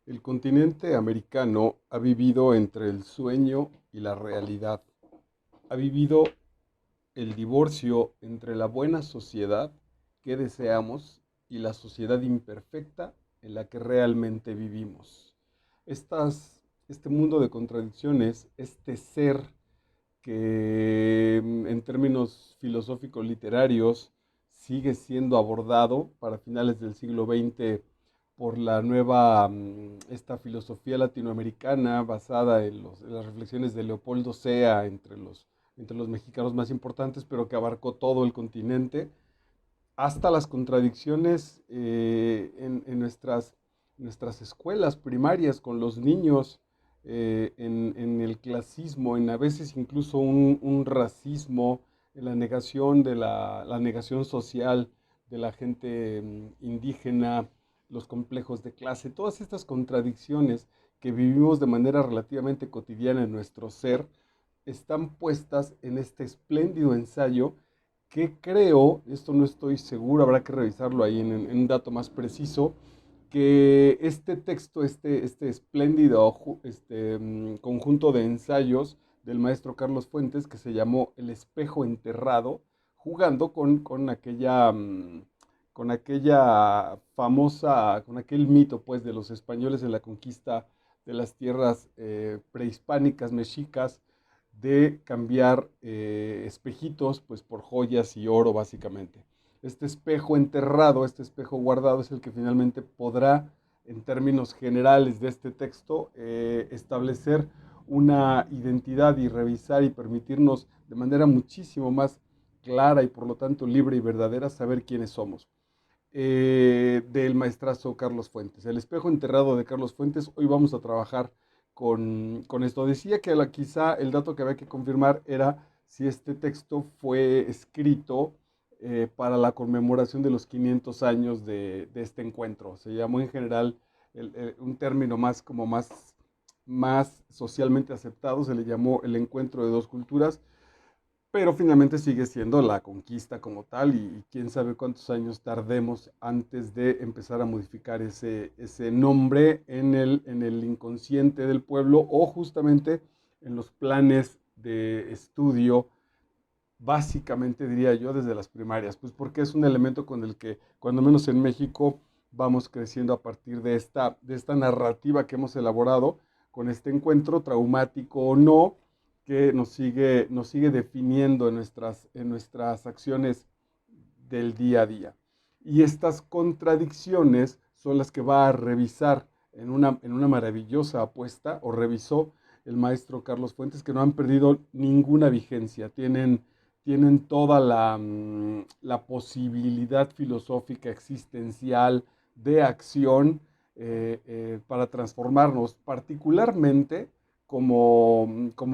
El continente americano ha vivido entre el sueño y la realidad. Ha vivido el divorcio entre la buena sociedad que deseamos y la sociedad imperfecta en la que realmente vivimos. Este mundo de contradicciones, este ser que en términos filosóficos literarios sigue siendo abordado para finales del siglo XX por la nueva, esta filosofía latinoamericana basada en las reflexiones de Leopoldo Sea entre los mexicanos más importantes, pero que abarcó todo el continente, hasta las contradicciones en nuestras escuelas primarias con los niños, en el clasismo, en a veces incluso un racismo, en la negación la negación social de la gente indígena, los complejos de clase, todas estas contradicciones que vivimos de manera relativamente cotidiana en nuestro ser, están puestas en este espléndido ensayo que creo, esto no estoy seguro, habrá que revisarlo ahí en un dato más preciso, que este texto, este espléndido conjunto de ensayos del maestro Carlos Fuentes, que se llamó El espejo enterrado, jugando con aquella famosa, con aquel mito pues de los españoles en la conquista de las tierras prehispánicas mexicas, de cambiar espejitos pues por joyas y oro básicamente. Este espejo enterrado, este espejo guardado es el que finalmente podrá, en términos generales de este texto, establecer una identidad y revisar y permitirnos de manera muchísimo más clara y por lo tanto libre y verdadera saber quiénes somos. Del maestrazo Carlos Fuentes. El espejo enterrado de Carlos Fuentes. Hoy vamos a trabajar con esto. Decía que quizá el dato que había que confirmar era si este texto fue escrito para la conmemoración de los 500 años de este encuentro. Se llamó en general un término más socialmente aceptado, se le llamó el encuentro de dos culturas, pero finalmente sigue siendo la conquista como tal y quién sabe cuántos años tardemos antes de empezar a modificar ese nombre en el inconsciente del pueblo o justamente en los planes de estudio, básicamente diría yo desde las primarias, pues porque es un elemento con el que, cuando menos en México, vamos creciendo a partir de esta narrativa que hemos elaborado con este encuentro, traumático o no, que nos sigue definiendo en nuestras acciones del día a día. Y estas contradicciones son las que va a revisar en una maravillosa apuesta, o revisó el maestro Carlos Fuentes, que no han perdido ninguna vigencia, tienen toda la posibilidad filosófica existencial de acción para transformarnos, particularmente como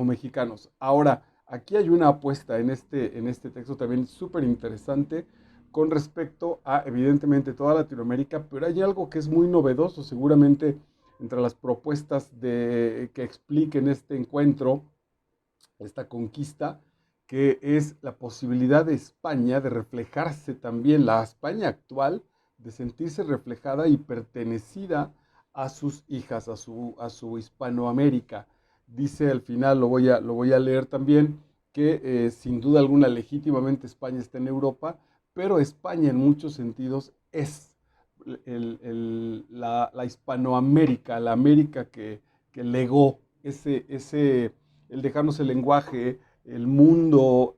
mexicanos. Ahora, aquí hay una apuesta en este texto también súper interesante con respecto a, evidentemente, toda Latinoamérica, pero hay algo que es muy novedoso, seguramente, entre las propuestas que expliquen este encuentro, esta conquista, que es la posibilidad de España de reflejarse también, la España actual, de sentirse reflejada y pertenecida a sus hijas, a su Hispanoamérica. Dice al final, lo voy a leer también, que sin duda alguna legítimamente España está en Europa, pero España en muchos sentidos es la Hispanoamérica, la América que legó el dejarnos el lenguaje, el mundo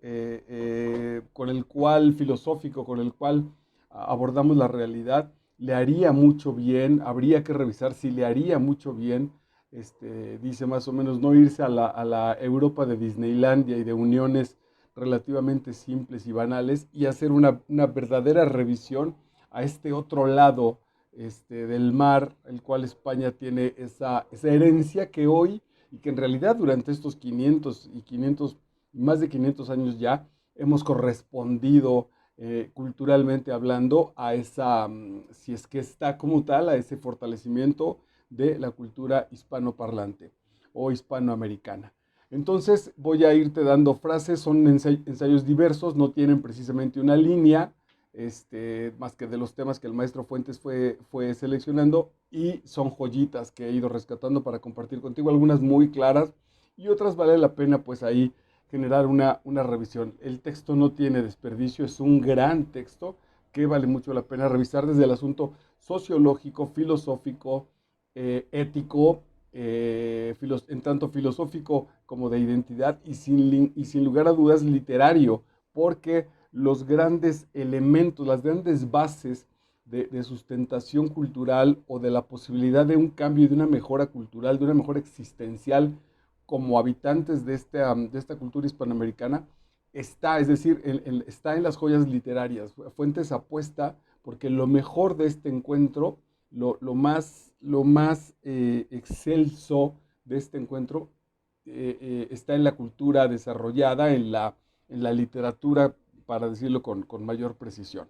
con el cual, filosófico, con el cual abordamos la realidad, le haría mucho bien, habría que revisar si le haría mucho bien, dice más o menos, no irse a la Europa de Disneylandia y de uniones relativamente simples y banales y hacer una verdadera revisión a este otro lado del mar, el cual España tiene esa herencia que hoy y que en realidad durante estos 500 más de 500 años ya, hemos correspondido culturalmente hablando a si es que está como tal, a ese fortalecimiento de la cultura hispanoparlante o hispanoamericana. Entonces voy a irte dando frases, son ensayos diversos, no tienen precisamente una línea, más que de los temas que el maestro Fuentes fue seleccionando, y son joyitas que he ido rescatando para compartir contigo, algunas muy claras y otras vale la pena pues ahí generar una revisión. El texto no tiene desperdicio, es un gran texto que vale mucho la pena revisar desde el asunto sociológico, filosófico, ético, en tanto filosófico como de identidad y sin lugar a dudas literario, porque los grandes elementos, las grandes bases de sustentación cultural o de la posibilidad de un cambio y de una mejora cultural, de una mejora existencial como habitantes de esta cultura hispanoamericana, está, es decir, está en las joyas literarias. Fuentes apuesta porque lo mejor de este encuentro, lo más excelso de este encuentro está en la cultura desarrollada, en la literatura, para decirlo con mayor precisión.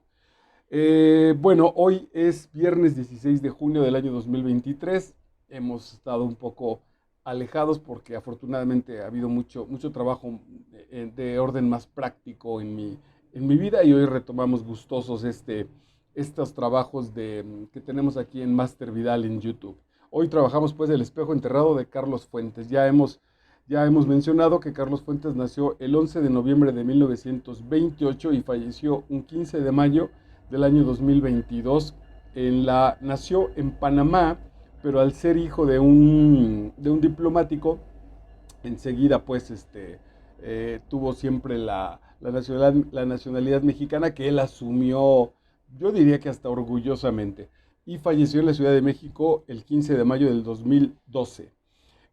Bueno, hoy es viernes 16 de junio del año 2023. Hemos estado un poco alejados porque afortunadamente ha habido mucho trabajo de orden más práctico en mi vida, y hoy retomamos gustosos estos trabajos que tenemos aquí en Master Vidal en YouTube. Hoy trabajamos pues El espejo enterrado de Carlos Fuentes. Ya hemos mencionado que Carlos Fuentes nació el 11 de noviembre de 1928 y falleció un 15 de mayo del año 2022. Nació en Panamá, pero al ser hijo de un diplomático, enseguida pues tuvo siempre la nacionalidad mexicana, que él asumió, yo diría que hasta orgullosamente, y falleció en la Ciudad de México el 15 de mayo del 2012.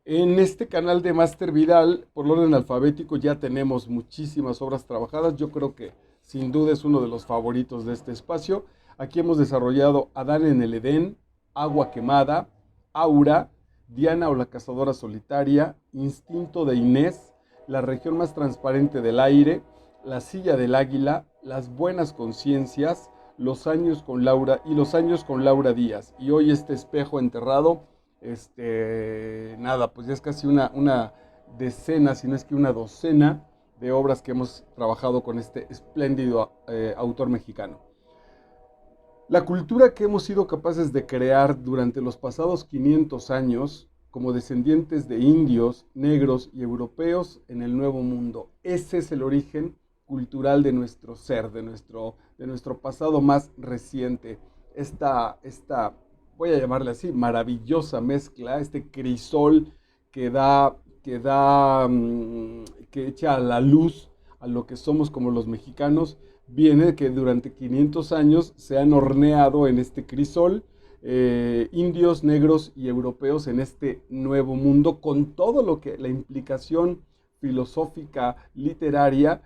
En este canal de Master Vidal, por orden alfabético, ya tenemos muchísimas obras trabajadas. Yo creo que sin duda es uno de los favoritos de este espacio. Aquí hemos desarrollado Adán en el Edén, Agua quemada, Aura, Diana o la cazadora solitaria, Instinto de Inés, La región más transparente del aire, La silla del águila, Las buenas conciencias, Los años con Laura y Los años con Laura Díaz. Y hoy este espejo enterrado, nada, pues ya es casi una decena, si no es que una docena de obras que hemos trabajado con este espléndido autor mexicano. La cultura que hemos sido capaces de crear durante los pasados 500 años, como descendientes de indios, negros y europeos en el Nuevo Mundo, ese es el origen cultural de nuestro ser, de nuestro pasado más reciente. Esta, voy a llamarle así, maravillosa mezcla, este crisol que echa a la luz a lo que somos como los mexicanos, viene de que durante 500 años se han horneado en este crisol indios, negros y europeos en este nuevo mundo, con todo lo que la implicación filosófica, literaria,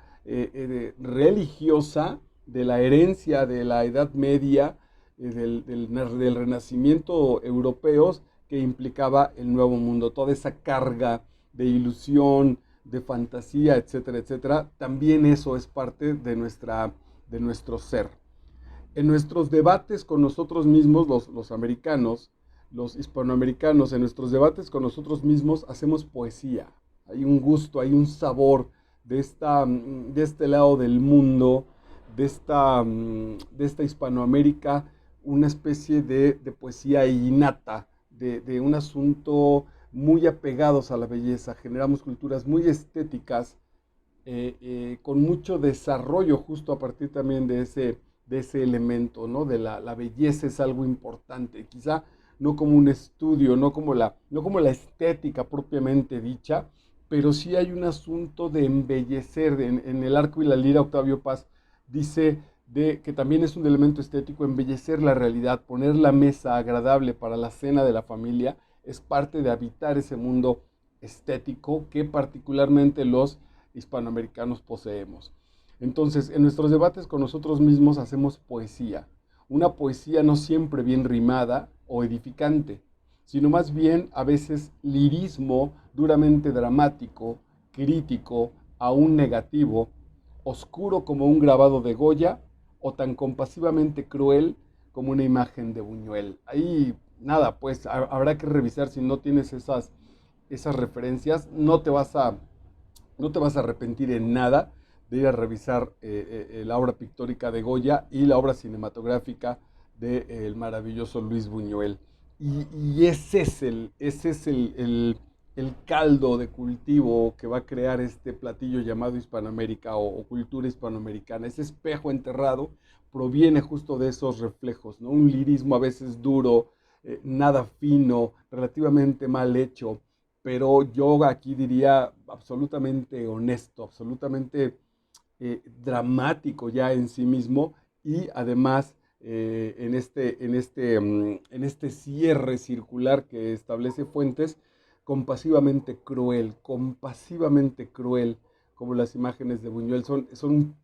religiosa, de la herencia de la Edad Media, del Renacimiento europeos, que implicaba el Nuevo Mundo, toda esa carga de ilusión, de fantasía, etcétera, etcétera. También eso es parte de nuestro ser. En nuestros debates con nosotros mismos, los americanos, los hispanoamericanos, en nuestros debates con nosotros mismos hacemos poesía. Hay un gusto, hay un sabor de este lado del mundo, de esta Hispanoamérica, una especie de poesía innata, de un asunto muy apegados a la belleza. Generamos culturas muy estéticas, con mucho desarrollo justo a partir también de ese elemento, ¿no? La belleza es algo importante, quizá no como un estudio, no como la estética propiamente dicha, pero sí hay un asunto de embellecer. En El arco y la lira, Octavio Paz dice que también es un elemento estético, embellecer la realidad, poner la mesa agradable para la cena de la familia, es parte de habitar ese mundo estético que particularmente los hispanoamericanos poseemos. Entonces, en nuestros debates con nosotros mismos hacemos poesía. Una poesía no siempre bien rimada o edificante, sino más bien a veces lirismo duramente dramático, crítico, aún negativo, oscuro como un grabado de Goya o tan compasivamente cruel como una imagen de Buñuel. Ahí, nada, pues habrá que revisar. Si no tienes esas referencias, no te vas a arrepentir en nada de ir a revisar la obra pictórica de Goya y la obra cinematográfica del maravilloso Luis Buñuel. Y ese es el caldo de cultivo que va a crear este platillo llamado Hispanoamérica o cultura hispanoamericana. Ese espejo enterrado proviene justo de esos reflejos, ¿no? Un lirismo a veces duro, nada fino, relativamente mal hecho, pero yo aquí diría absolutamente honesto, absolutamente dramático ya en sí mismo y además en este cierre circular que establece Fuentes, compasivamente cruel, como las imágenes de Buñuel, son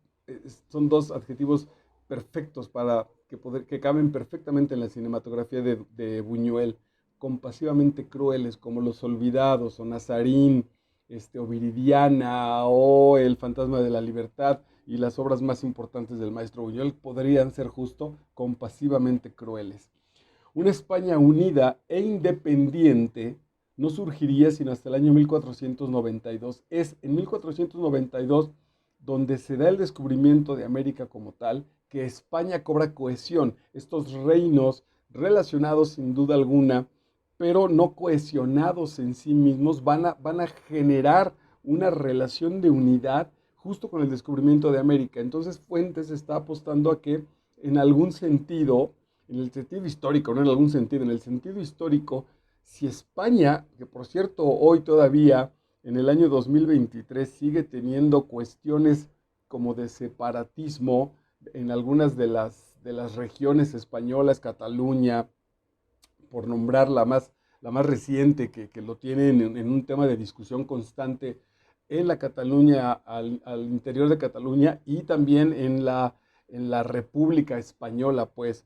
dos adjetivos perfectos para que caben perfectamente en la cinematografía de Buñuel, compasivamente crueles, como Los Olvidados o Nazarín, o Viridiana o El Fantasma de la Libertad y las obras más importantes del maestro Buñuel podrían ser justo compasivamente crueles. Una España unida e independiente no surgiría sino hasta el año 1492. Es en 1492 donde se da el descubrimiento de América como tal, que España cobra cohesión. Estos reinos relacionados sin duda alguna, pero no cohesionados en sí mismos, van a generar una relación de unidad justo con el descubrimiento de América. Entonces Fuentes está apostando a que en algún sentido, en el sentido histórico, no en algún sentido, en el sentido histórico, si España, que por cierto hoy todavía, en el año 2023, sigue teniendo cuestiones como de separatismo en algunas de las regiones españolas, Cataluña, por nombrar la más reciente, que lo tiene en un tema de discusión constante en la Cataluña, al interior de Cataluña y también en la República Española, pues,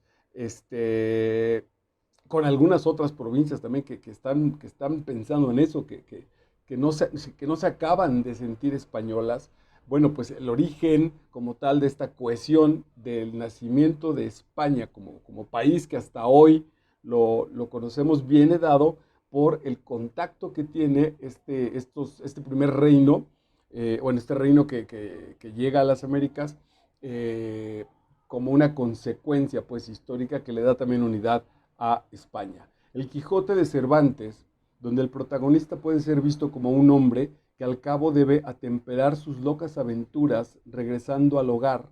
con algunas otras provincias también que están pensando en eso, que no se acaban de sentir españolas. Bueno, pues el origen como tal de esta cohesión del nacimiento de España como país que hasta hoy lo conocemos viene dado por el contacto que tiene este primer reino, este reino que llega a las Américas, eh, como una consecuencia pues histórica que le da también unidad a España. El Quijote de Cervantes, donde el protagonista puede ser visto como un hombre que al cabo debe atemperar sus locas aventuras regresando al hogar,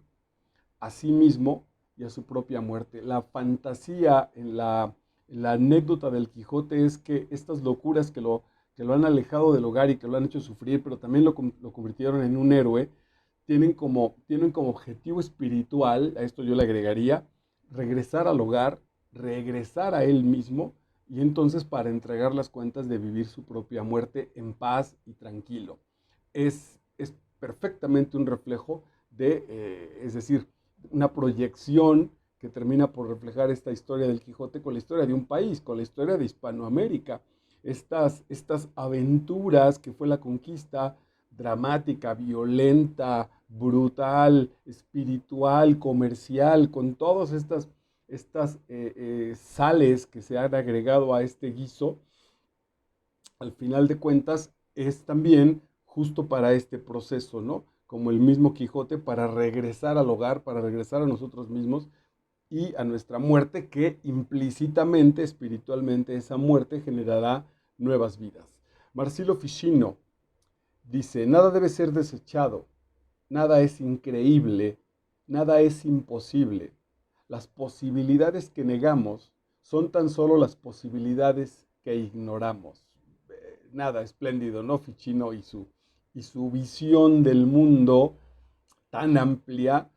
a sí mismo y a su propia muerte. La fantasía en la anécdota del Quijote es que estas locuras que lo han alejado del hogar y que lo han hecho sufrir, pero también lo convirtieron en un héroe, tienen como objetivo espiritual, a esto yo le agregaría, regresar al hogar, regresar a él mismo y entonces para entregar las cuentas de vivir su propia muerte en paz y tranquilo. Es perfectamente un reflejo es decir, una proyección que termina por reflejar esta historia del Quijote con la historia de un país, con la historia de Hispanoamérica. Estas aventuras que fue la conquista dramática, violenta, brutal, espiritual, comercial, con todas estas sales que se han agregado a este guiso, al final de cuentas es también justo para este proceso, ¿no? Como el mismo Quijote, para regresar al hogar, para regresar a nosotros mismos y a nuestra muerte, que implícitamente, espiritualmente, esa muerte generará nuevas vidas. Marsilio Ficino dice, nada debe ser desechado, nada es increíble, nada es imposible. Las posibilidades que negamos son tan solo las posibilidades que ignoramos. Nada, espléndido, ¿no? Ficino y su visión del mundo tan amplia,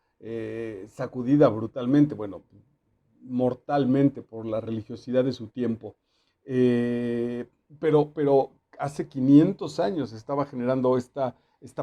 sacudida brutalmente, bueno, mortalmente por la religiosidad de su tiempo. Eh, pero hace 500 años estaba generando esta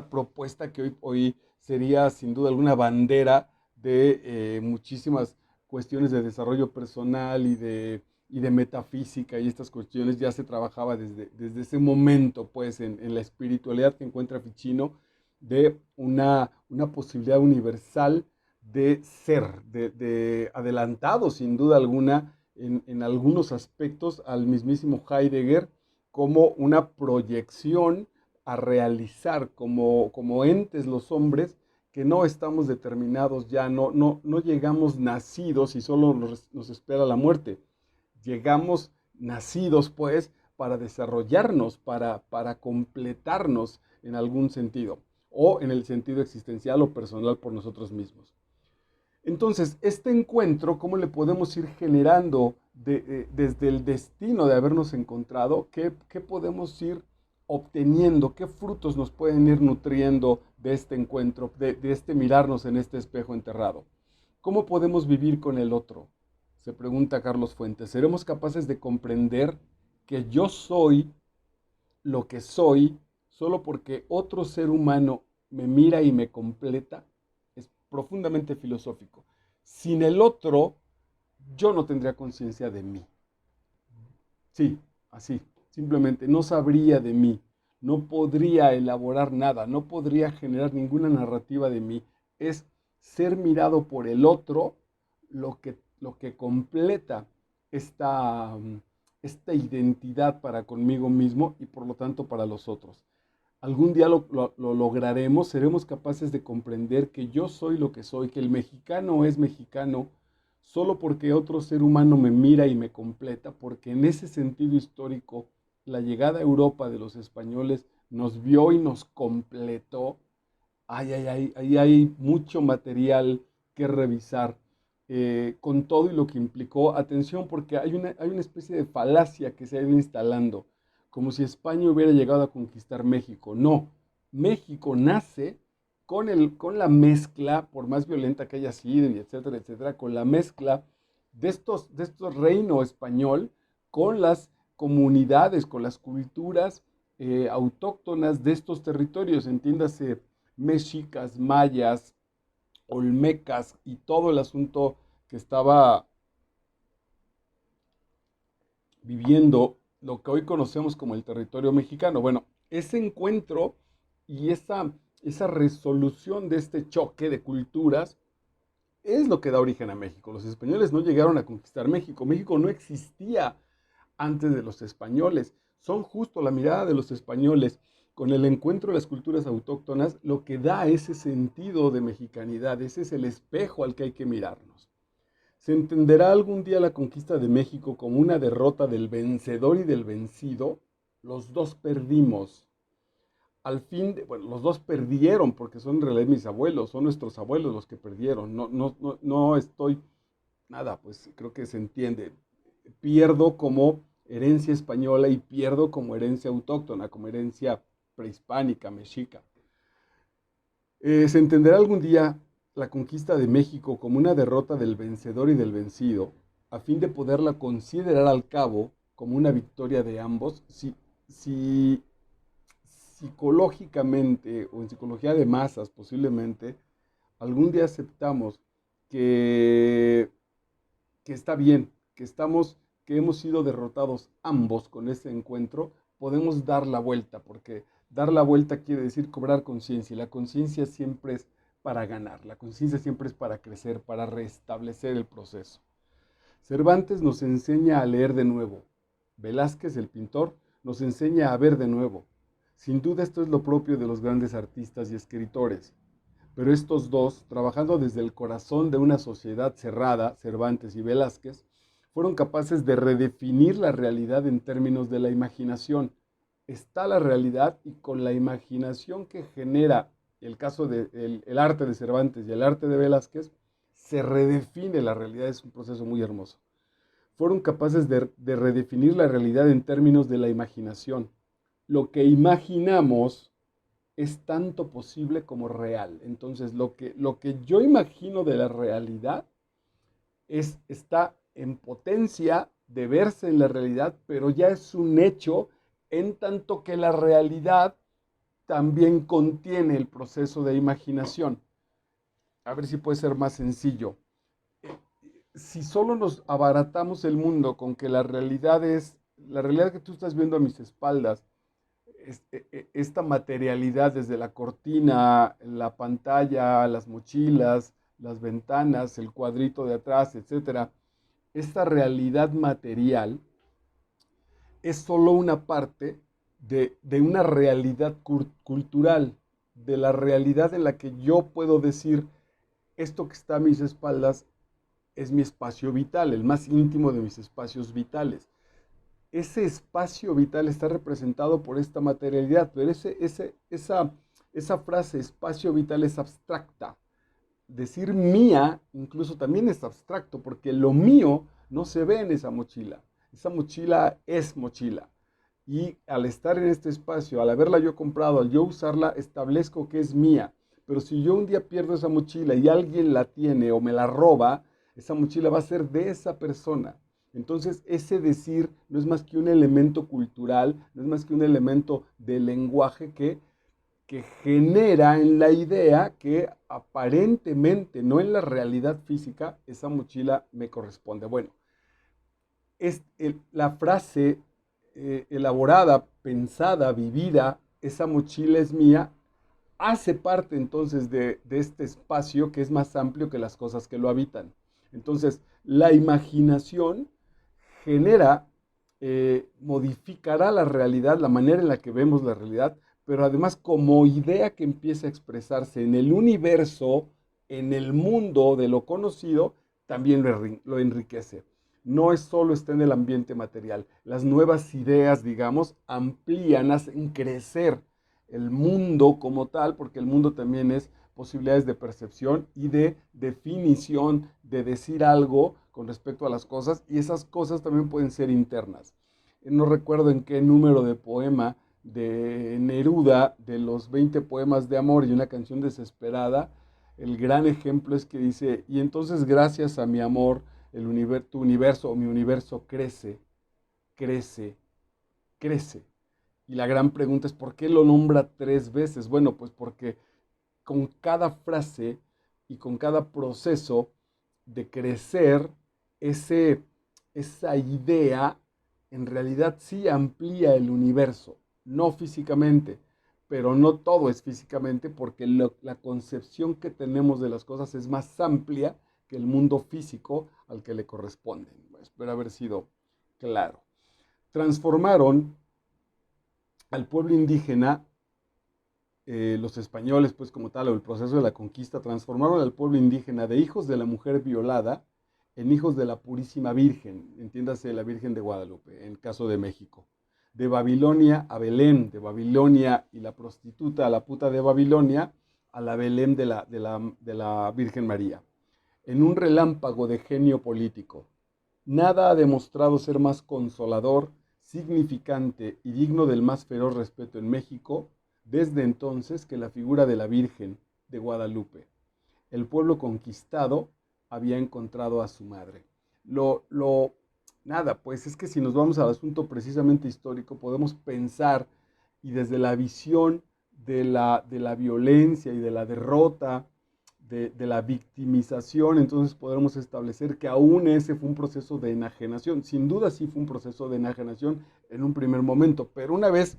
propuesta que hoy sería sin duda alguna bandera de muchísimas cuestiones de desarrollo personal y de metafísica y estas cuestiones ya se trabajaba desde ese momento, pues, en la espiritualidad que encuentra Ficino de una posibilidad universal de ser, de adelantado sin duda alguna en algunos aspectos al mismísimo Heidegger como una proyección a realizar como entes los hombres que no estamos determinados ya, no llegamos nacidos y solo nos espera la muerte. Llegamos nacidos, pues, para desarrollarnos, para completarnos en algún sentido, o en el sentido existencial o personal por nosotros mismos. Entonces, este encuentro, ¿cómo le podemos ir generando desde el destino de habernos encontrado? ¿Qué podemos ir obteniendo? ¿Qué frutos nos pueden ir nutriendo de este encuentro, de este mirarnos en este espejo enterrado? ¿Cómo podemos vivir con el otro? Se pregunta Carlos Fuentes. ¿Seremos capaces de comprender que yo soy lo que soy solo porque otro ser humano me mira y me completa? Es profundamente filosófico. Sin el otro, yo no tendría conciencia de mí. Sí, así, simplemente no sabría de mí, no podría elaborar nada, no podría generar ninguna narrativa de mí. Es ser mirado por el otro lo que completa esta, esta identidad para conmigo mismo y por lo tanto para los otros. Algún día lo lograremos, seremos capaces de comprender que yo soy lo que soy, que el mexicano es mexicano solo porque otro ser humano me mira y me completa, porque en ese sentido histórico, la llegada a Europa de los españoles nos vio y nos completó. Ahí hay mucho material que revisar con todo y lo que implicó. Atención, porque hay una especie de falacia que se ha ido instalando, como si España hubiera llegado a conquistar México. No, México nace con la mezcla, por más violenta que haya sido, y etcétera, etcétera, con la mezcla de estos reino español con las comunidades, con las culturas autóctonas de estos territorios, entiéndase, mexicas, mayas, olmecas y todo el asunto que estaba viviendo lo que hoy conocemos como el territorio mexicano. Bueno, ese encuentro y esa resolución de este choque de culturas es lo que da origen a México. Los españoles no llegaron a conquistar México. México no existía antes de los españoles. Son justo la mirada de los españoles con el encuentro de las culturas autóctonas lo que da ese sentido de mexicanidad. Ese es el espejo al que hay que mirarnos. ¿Se entenderá algún día la conquista de México como una derrota del vencedor y del vencido? Los dos perdimos. Al fin, bueno, los dos perdieron porque son en realidad mis abuelos, son nuestros abuelos los que perdieron. No estoy, nada, pues creo que se entiende. Pierdo como herencia española y pierdo como herencia autóctona, como herencia prehispánica, mexica. ¿Se entenderá algún día la conquista de México como una derrota del vencedor y del vencido, a fin de poderla considerar al cabo como una victoria de ambos? Si psicológicamente o en psicología de masas posiblemente, algún día aceptamos que, que está bien, que hemos sido derrotados ambos con ese encuentro, podemos dar la vuelta, porque dar la vuelta quiere decir cobrar conciencia, y la conciencia siempre es para ganar, la conciencia siempre es para crecer, para restablecer el proceso. Cervantes nos enseña a leer de nuevo. Velázquez, el pintor, nos enseña a ver de nuevo. Sin duda esto es lo propio de los grandes artistas y escritores. Pero estos dos, trabajando desde el corazón de una sociedad cerrada, Cervantes y Velázquez, fueron capaces de redefinir la realidad en términos de la imaginación. Está la realidad y con la imaginación que genera el caso del arte de Cervantes y el arte de Velázquez, se redefine la realidad. Es un proceso muy hermoso. Fueron capaces de redefinir la realidad en términos de la imaginación. Lo que imaginamos es tanto posible como real. Entonces, lo que yo imagino de la realidad está en potencia de verse en la realidad, pero ya es un hecho en tanto que la realidad también contiene el proceso de imaginación. A ver si puede ser más sencillo. Si solo nos abaratamos el mundo con que la realidad que tú estás viendo a mis espaldas, esta materialidad desde la cortina, la pantalla, las mochilas, las ventanas, el cuadrito de atrás, etcétera, esta realidad material es solo una parte de una realidad cultural. de la realidad en la que yo puedo decir, esto que está a mis espaldas es mi espacio vital, el más íntimo de mis espacios vitales. Ese espacio vital está representado por esta materialidad, pero esa frase espacio vital es abstracta. Decir mía incluso también es abstracto, porque lo mío no se ve en esa mochila. Esa mochila es mochila. Y al estar en este espacio, al haberla yo comprado, al yo usarla, establezco que es mía. Pero si yo un día pierdo esa mochila y alguien la tiene o me la roba, esa mochila va a ser de esa persona. Entonces, ese decir no es más que un elemento cultural, no es más que un elemento de lenguaje que genera en la idea que aparentemente, no en la realidad física, esa mochila me corresponde. Bueno, la frase elaborada, pensada, vivida, esa mochila es mía, hace parte entonces de este espacio que es más amplio que las cosas que lo habitan. Entonces, la imaginación genera, modificará la realidad, la manera en la que vemos la realidad, pero además como idea que empieza a expresarse en el universo, en el mundo de lo conocido, también lo enriquece. No es solo está en el ambiente material. Las nuevas ideas, digamos, amplían, hacen crecer el mundo como tal, porque el mundo también es posibilidades de percepción y de definición, de decir algo con respecto a las cosas, y esas cosas también pueden ser internas. No recuerdo en qué número de poema de Neruda, de los 20 poemas de amor y una canción desesperada, el gran ejemplo es que dice, y entonces gracias a mi amor, tu universo o mi universo crece, crece, crece. Y la gran pregunta es, ¿por qué lo nombra 3 veces? Bueno, pues porque con cada frase y con cada proceso de crecer, ese, esa idea en realidad sí amplía el universo, no físicamente, pero no todo es físicamente porque la concepción que tenemos de las cosas es más amplia que el mundo físico al que le corresponden. Espero haber sido claro. Transformaron al pueblo indígena, los españoles, pues como tal, o el proceso de la conquista, transformaron al pueblo indígena de hijos de la mujer violada en hijos de la Purísima Virgen, entiéndase la Virgen de Guadalupe, en caso de México. De Babilonia a Belén, de Babilonia y la prostituta a la puta de Babilonia, a la Belén de la Virgen María. En un relámpago de genio político. Nada ha demostrado ser más consolador, significante y digno del más feroz respeto en México desde entonces que la figura de la Virgen de Guadalupe. El pueblo conquistado había encontrado a su madre. Nada, pues es que si nos vamos al asunto precisamente histórico, podemos pensar y desde la visión de la violencia y de la derrota, de la victimización, entonces podremos establecer que aún ese fue un proceso de enajenación. Sin duda sí fue un proceso de enajenación en un primer momento, pero una vez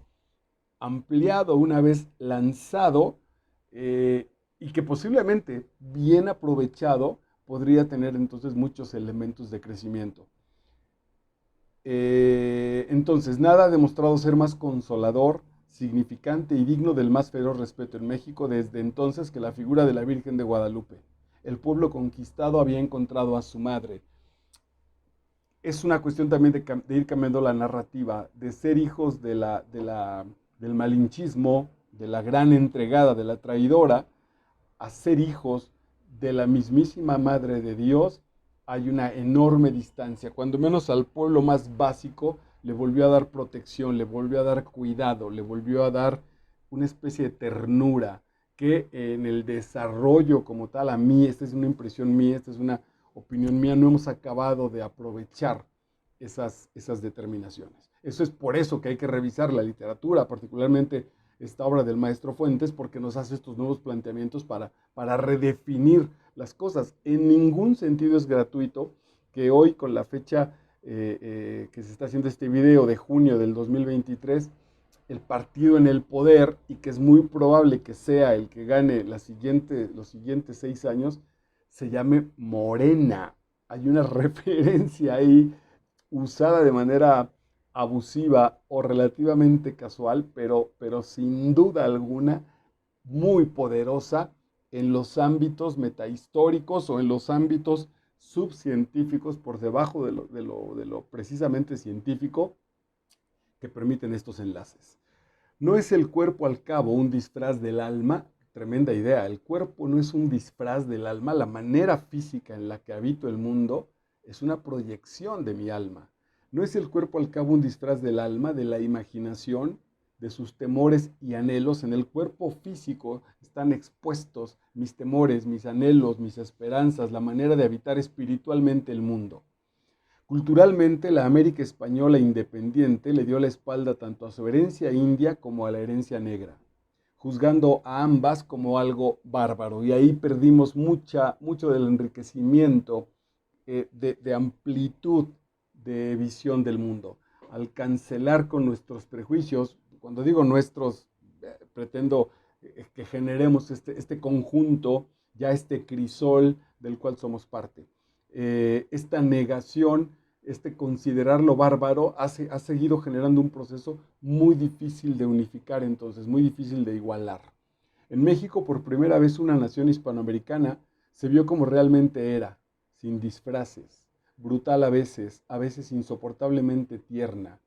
ampliado, una vez lanzado, y que posiblemente bien aprovechado, podría tener entonces muchos elementos de crecimiento. Entonces, nada ha demostrado ser más consolador, significante y digno del más feroz respeto en México desde entonces que la figura de la Virgen de Guadalupe. El pueblo conquistado había encontrado a su madre. Es una cuestión también de ir cambiando la narrativa, de ser hijos del malinchismo, de la gran entregada, de la traidora, a ser hijos de la mismísima Madre de Dios. Hay una enorme distancia. Cuando menos al pueblo más básico le volvió a dar protección, le volvió a dar cuidado, le volvió a dar una especie de ternura que en el desarrollo como tal, a mí, esta es una impresión mía, esta es una opinión mía, no hemos acabado de aprovechar esas determinaciones. Eso es por eso que hay que revisar la literatura, particularmente esta obra del maestro Fuentes, porque nos hace estos nuevos planteamientos para redefinir las cosas. En ningún sentido es gratuito que hoy, con la fecha que se está haciendo este video de junio del 2023, el partido en el poder, y que es muy probable que sea el que gane los siguientes 6 años, se llame Morena. Hay una referencia ahí usada de manera abusiva o relativamente casual, pero sin duda alguna muy poderosa en los ámbitos metahistóricos o en los ámbitos subcientíficos por debajo de lo precisamente científico que permiten estos enlaces. ¿No es el cuerpo al cabo un disfraz del alma? Tremenda idea. El cuerpo no es un disfraz del alma. La manera física en la que habito el mundo es una proyección de mi alma. ¿No es el cuerpo al cabo un disfraz del alma, de la imaginación, de sus temores y anhelos? En el cuerpo físico están expuestos mis temores, mis anhelos, mis esperanzas, la manera de habitar espiritualmente el mundo. Culturalmente, la América española independiente le dio la espalda tanto a su herencia india como a la herencia negra, juzgando a ambas como algo bárbaro. Y ahí perdimos mucho del enriquecimiento de amplitud de visión del mundo. Al cancelar con nuestros prejuicios, cuando digo nuestros, pretendo que generemos este conjunto, ya este crisol del cual somos parte. Esta negación, este considerarlo bárbaro, ha seguido generando un proceso muy difícil de unificar entonces, muy difícil de igualar. En México, por primera vez, una nación hispanoamericana se vio como realmente era, sin disfraces, brutal a veces insoportablemente tierna.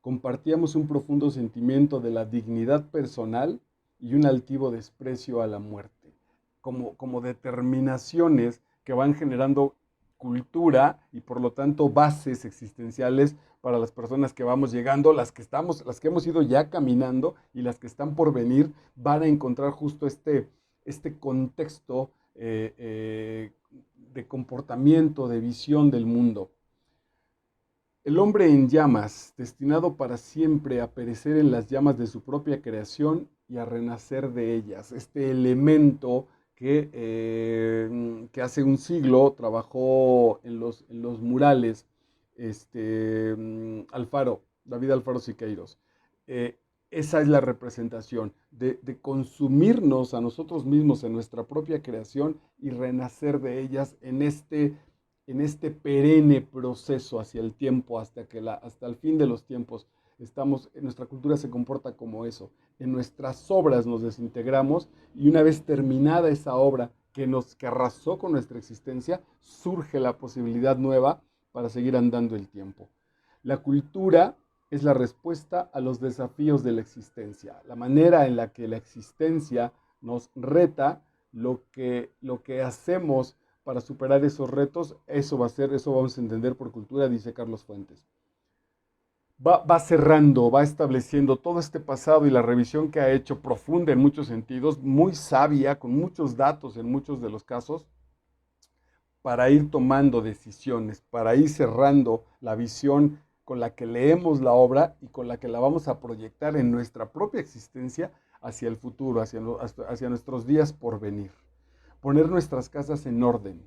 Compartíamos un profundo sentimiento de la dignidad personal y un altivo desprecio a la muerte, como determinaciones que van generando cultura y por lo tanto bases existenciales para las personas que vamos llegando, las que hemos ido ya caminando y las que están por venir, van a encontrar justo este contexto de comportamiento, de visión del mundo. El hombre en llamas, destinado para siempre a perecer en las llamas de su propia creación y a renacer de ellas. Este elemento que hace un siglo trabajó en los murales Alfaro, David Alfaro Siqueiros. Eh, Esa es la representación de consumirnos a nosotros mismos en nuestra propia creación y renacer de ellas en este perenne proceso hacia el tiempo, hasta el fin de los tiempos. Nuestra cultura se comporta como eso. En nuestras obras nos desintegramos y una vez terminada esa obra que arrasó con nuestra existencia, surge la posibilidad nueva para seguir andando el tiempo. La cultura es la respuesta a los desafíos de la existencia, la manera en la que la existencia nos reta, lo que hacemos para superar esos retos, eso vamos a entender por cultura, dice Carlos Fuentes. Va cerrando, va estableciendo todo este pasado y la revisión que ha hecho profunda en muchos sentidos, muy sabia, con muchos datos en muchos de los casos, para ir tomando decisiones, para ir cerrando la visión con la que leemos la obra y con la que la vamos a proyectar en nuestra propia existencia hacia el futuro, hacia nuestros días por venir. Poner nuestras casas en orden,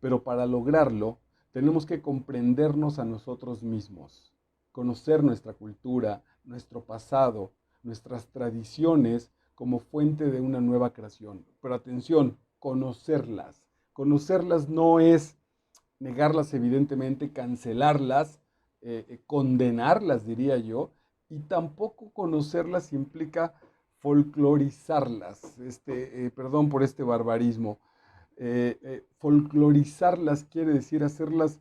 pero para lograrlo tenemos que comprendernos a nosotros mismos, conocer nuestra cultura, nuestro pasado, nuestras tradiciones como fuente de una nueva creación. Pero atención, conocerlas. Conocerlas no es negarlas evidentemente, cancelarlas, condenarlas diría yo, y tampoco conocerlas implica folclorizarlas, perdón por este barbarismo. Folclorizarlas quiere decir hacerlas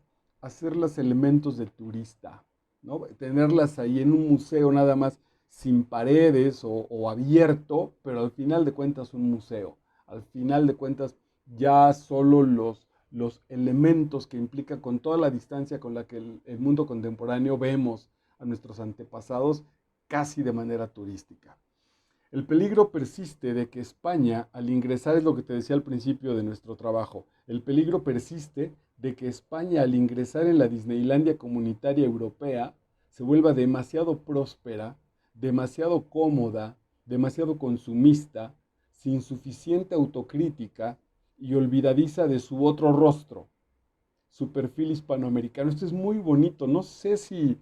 elementos de turista, ¿no? Tenerlas ahí en un museo nada más sin paredes o abierto, pero al final de cuentas un museo. Al final de cuentas ya solo los elementos que implica con toda la distancia con la que el mundo contemporáneo vemos a nuestros antepasados casi de manera turística. El peligro persiste de que España, al ingresar, es lo que te decía al principio de nuestro trabajo, el peligro persiste de que España, al ingresar en la Disneylandia comunitaria europea, se vuelva demasiado próspera, demasiado cómoda, demasiado consumista, sin suficiente autocrítica y olvidadiza de su otro rostro, su perfil hispanoamericano. Esto es muy bonito, no sé si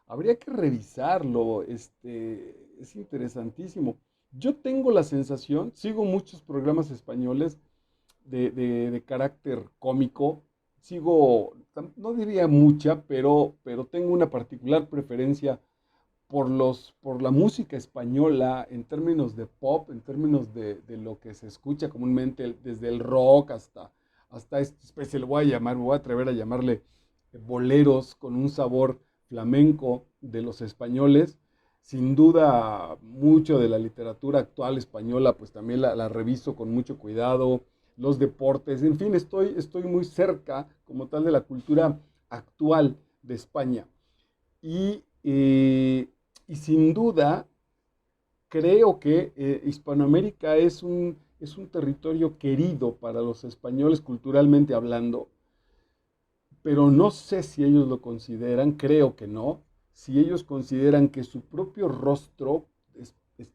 habría que revisarlo, es interesantísimo. Yo tengo la sensación, sigo muchos programas españoles de carácter cómico, sigo, no diría mucha, pero tengo una particular preferencia por la música española, en términos de pop, en términos de lo que se escucha comúnmente, desde el rock hasta esta especie, le voy a llamar, me voy a atrever a llamarle boleros con un sabor flamenco de los españoles. Sin duda, mucho de la literatura actual española, pues también la reviso con mucho cuidado, los deportes, en fin, estoy muy cerca como tal de la cultura actual de España. Y, y sin duda, creo que Hispanoamérica es un territorio querido para los españoles culturalmente hablando, pero no sé si ellos lo consideran, creo que no, si ellos consideran que su propio rostro,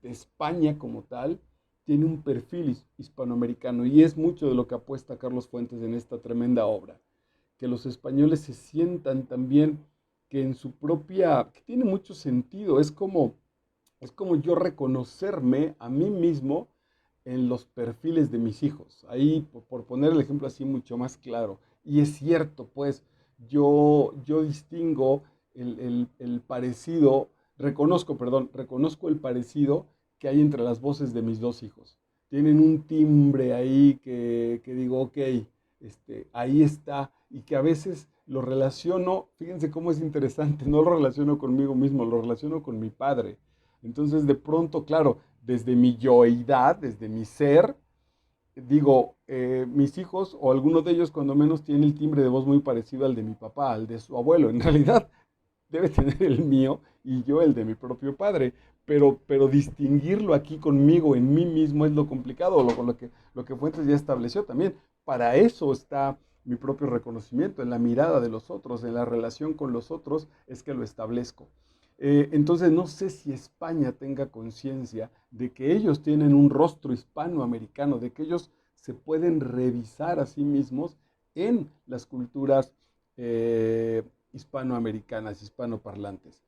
España como tal, tiene un perfil hispanoamericano y es mucho de lo que apuesta Carlos Fuentes en esta tremenda obra, que los españoles se sientan también que en su propia, que tiene mucho sentido, es como yo reconocerme a mí mismo en los perfiles de mis hijos. Ahí, por poner el ejemplo así mucho más claro. Y es cierto, pues, yo distingo el parecido, reconozco, perdón, reconozco el parecido que hay entre las voces de mis dos hijos. Tienen un timbre ahí que digo, ok, ahí está, y que a veces lo relaciono, fíjense cómo es interesante, no lo relaciono conmigo mismo, lo relaciono con mi padre. Entonces, de pronto, claro, desde mi yoidad, desde mi ser, digo, mis hijos o alguno de ellos cuando menos tiene el timbre de voz muy parecido al de mi papá, al de su abuelo. En realidad debe tener el mío y yo el de mi propio padre. Pero distinguirlo aquí conmigo, en mí mismo, es lo complicado, lo que Fuentes ya estableció también. Para eso está mi propio reconocimiento, en la mirada de los otros, en la relación con los otros, es que lo establezco. Entonces no sé si España tenga conciencia de que ellos tienen un rostro hispanoamericano, de que ellos se pueden revisar a sí mismos en las culturas hispanoamericanas, hispanoparlantes.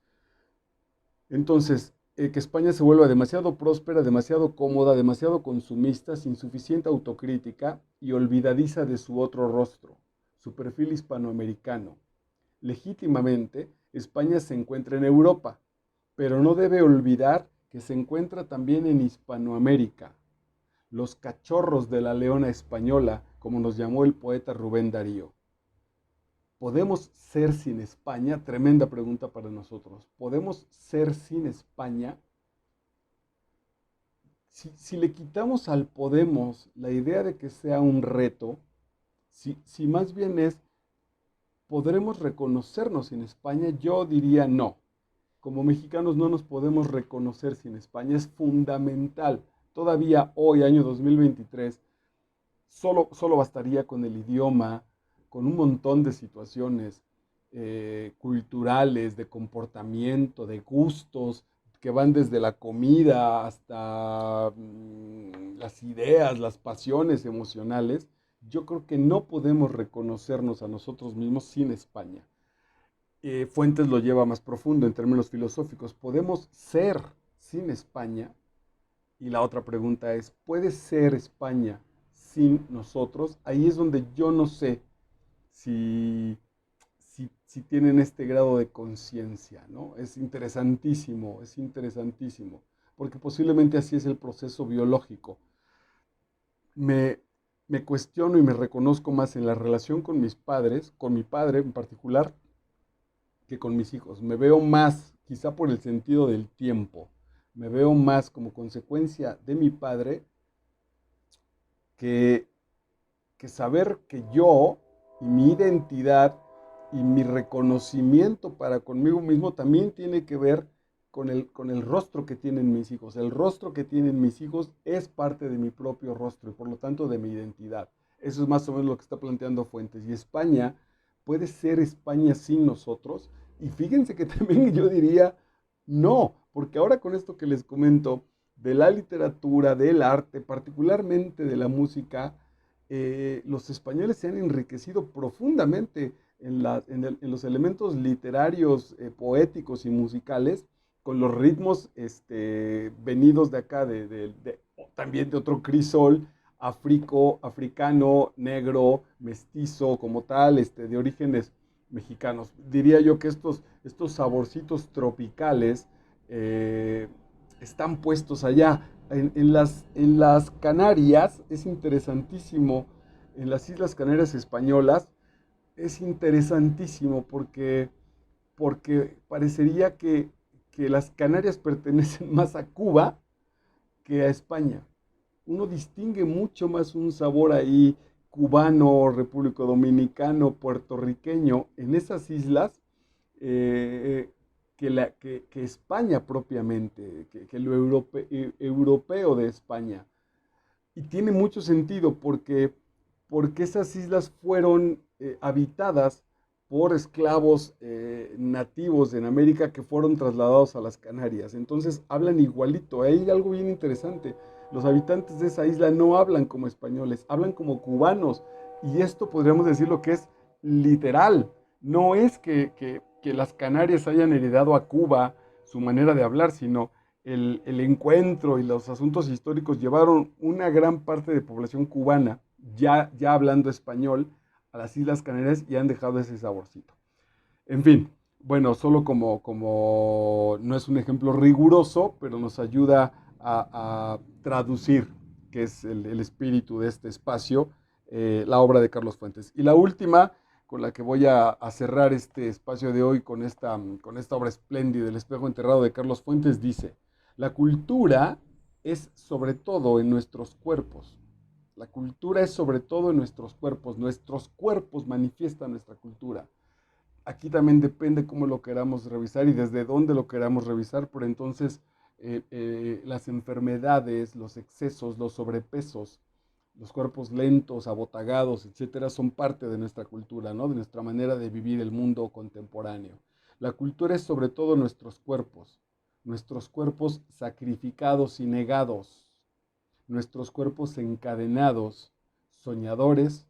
Entonces, que España se vuelva demasiado próspera, demasiado cómoda, demasiado consumista, sin suficiente autocrítica y olvidadiza de su otro rostro, su perfil hispanoamericano. Legítimamente, España se encuentra en Europa, pero no debe olvidar que se encuentra también en Hispanoamérica. Los cachorros de la leona española, como nos llamó el poeta Rubén Darío. ¿Podemos ser sin España? Tremenda pregunta para nosotros. ¿Podemos ser sin España? Si le quitamos al podemos la idea de que sea un reto, si más bien es, ¿podremos reconocernos sin España? Yo diría no. Como mexicanos no nos podemos reconocer sin España. Es fundamental. Todavía hoy, año 2023, solo bastaría con el idioma, con un montón de situaciones culturales, de comportamiento, de gustos, que van desde la comida hasta las ideas, las pasiones emocionales. Yo creo que no podemos reconocernos a nosotros mismos sin España. Fuentes lo lleva más profundo en términos filosóficos. ¿Podemos ser sin España? Y la otra pregunta es, ¿puede ser España sin nosotros? Ahí es donde yo no sé si tienen este grado de conciencia, ¿no? Es interesantísimo, porque posiblemente así es el proceso biológico. Me, me cuestiono y me reconozco más en la relación con mis padres, con mi padre en particular, que con mis hijos. Me veo más, quizá por el sentido del tiempo, me veo más como consecuencia de mi padre que, que saber que yo y mi identidad y mi reconocimiento para conmigo mismo también tiene que ver con el rostro que tienen mis hijos. El rostro que tienen mis hijos es parte de mi propio rostro y por lo tanto de mi identidad. Eso es más o menos lo que está planteando Fuentes. Y España puede ser España sin nosotros. Y fíjense que también yo diría no, porque ahora con esto que les comento de la literatura, del arte, particularmente de la música, los españoles se han enriquecido profundamente en los elementos literarios, poéticos y musicales, con los ritmos venidos de acá, también de otro crisol, africano, negro, mestizo, como tal, de orígenes mexicanos. Diría yo que estos saborcitos tropicales eh, están puestos allá. En las Canarias es interesantísimo, en las Islas Canarias españolas es interesantísimo porque parecería que las Canarias pertenecen más a Cuba que a España. Uno distingue mucho más un sabor ahí cubano, repúblico dominicano, puertorriqueño en esas islas que España propiamente, que lo europeo de España. Y tiene mucho sentido porque esas islas fueron habitadas por esclavos nativos en América que fueron trasladados a las Canarias. Entonces hablan igualito. Hay algo bien interesante. Los habitantes de esa isla no hablan como españoles, hablan como cubanos. Y esto podríamos decir lo que es literal. No es que las Canarias hayan heredado a Cuba su manera de hablar, sino el encuentro y los asuntos históricos llevaron una gran parte de población cubana, ya hablando español, a las Islas Canarias y han dejado ese saborcito. En fin, bueno, solo como no es un ejemplo riguroso, pero nos ayuda a traducir, que es el espíritu de este espacio, la obra de Carlos Fuentes. Y la última, con la que voy a cerrar este espacio de hoy con esta obra espléndida, El espejo enterrado de Carlos Fuentes, dice, la cultura es sobre todo en nuestros cuerpos. La cultura es sobre todo en nuestros cuerpos manifiestan nuestra cultura. Aquí también depende cómo lo queramos revisar y desde dónde lo queramos revisar, pero entonces las enfermedades, los excesos, los sobrepesos, los cuerpos lentos, abotagados, etcétera, son parte de nuestra cultura, ¿no? De nuestra manera de vivir el mundo contemporáneo. La cultura es sobre todo nuestros cuerpos sacrificados y negados, nuestros cuerpos encadenados, soñadores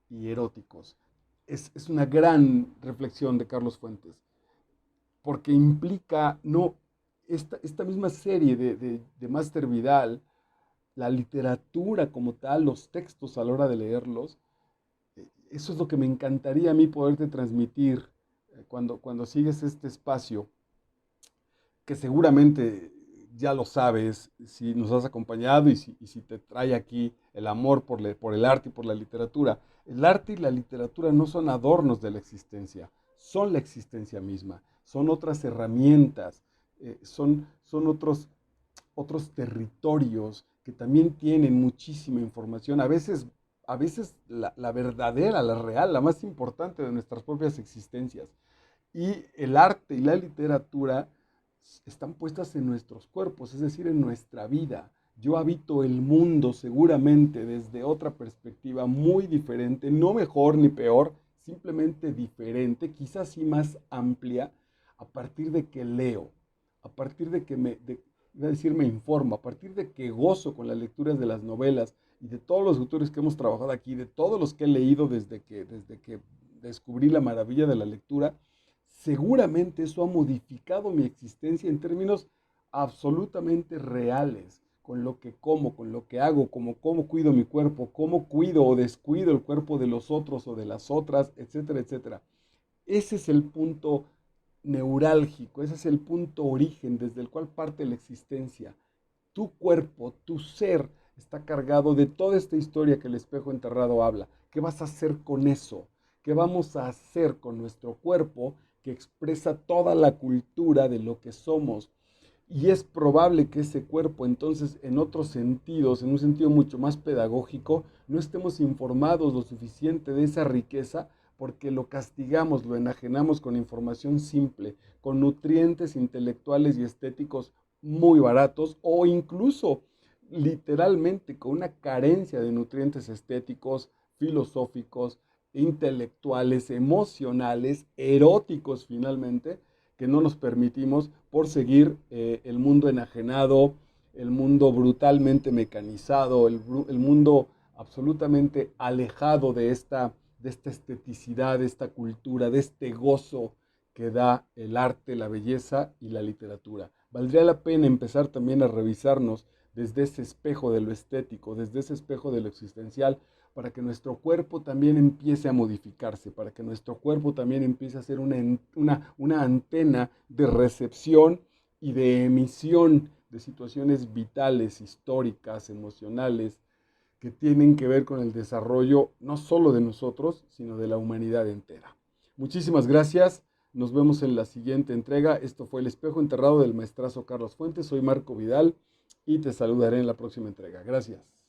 y eróticos. Es una gran reflexión de Carlos Fuentes, porque implica no esta misma serie de Máster Vidal, la literatura como tal, los textos a la hora de leerlos, eso es lo que me encantaría a mí poderte transmitir cuando sigues este espacio, que seguramente ya lo sabes, si nos has acompañado y si te trae aquí el amor por el arte y por la literatura. El arte y la literatura no son adornos de la existencia, son la existencia misma, son otras herramientas, son otros territorios que también tienen muchísima información, a veces la verdadera, la real, la más importante de nuestras propias existencias. Y el arte y la literatura están puestas en nuestros cuerpos, es decir, en nuestra vida. Yo habito el mundo seguramente desde otra perspectiva muy diferente, no mejor ni peor, simplemente diferente, quizás sí más amplia, a partir de que leo, a partir de que iba a decir me informo, a partir de que gozo con las lecturas de las novelas y de todos los autores que hemos trabajado aquí, de todos los que he leído desde que descubrí la maravilla de la lectura, seguramente eso ha modificado mi existencia en términos absolutamente reales, con lo que como, con lo que hago, como cómo cuido mi cuerpo, cómo cuido o descuido el cuerpo de los otros o de las otras, etcétera, etcétera. Ese es el punto neurálgico, ese es el punto origen desde el cual parte la existencia. Tu cuerpo, tu ser, está cargado de toda esta historia que el espejo enterrado habla. ¿Qué vas a hacer con eso? ¿Qué vamos a hacer con nuestro cuerpo que expresa toda la cultura de lo que somos? Y es probable que ese cuerpo, entonces, en otros sentidos, en un sentido mucho más pedagógico, no estemos informados lo suficiente de esa riqueza porque lo castigamos, lo enajenamos con información simple, con nutrientes intelectuales y estéticos muy baratos o incluso literalmente con una carencia de nutrientes estéticos, filosóficos, intelectuales, emocionales, eróticos finalmente, que no nos permitimos por seguir el mundo enajenado, el mundo brutalmente mecanizado, el mundo absolutamente alejado de esta esteticidad, de esta cultura, de este gozo que da el arte, la belleza y la literatura. Valdría la pena empezar también a revisarnos desde ese espejo de lo estético, desde ese espejo de lo existencial, para que nuestro cuerpo también empiece a modificarse, para que nuestro cuerpo también empiece a ser una antena de recepción y de emisión de situaciones vitales, históricas, emocionales, que tienen que ver con el desarrollo no solo de nosotros, sino de la humanidad entera. Muchísimas gracias. Nos vemos en la siguiente entrega. Esto fue El espejo enterrado del maestrazo Carlos Fuentes. Soy Marco Vidal y te saludaré en la próxima entrega. Gracias.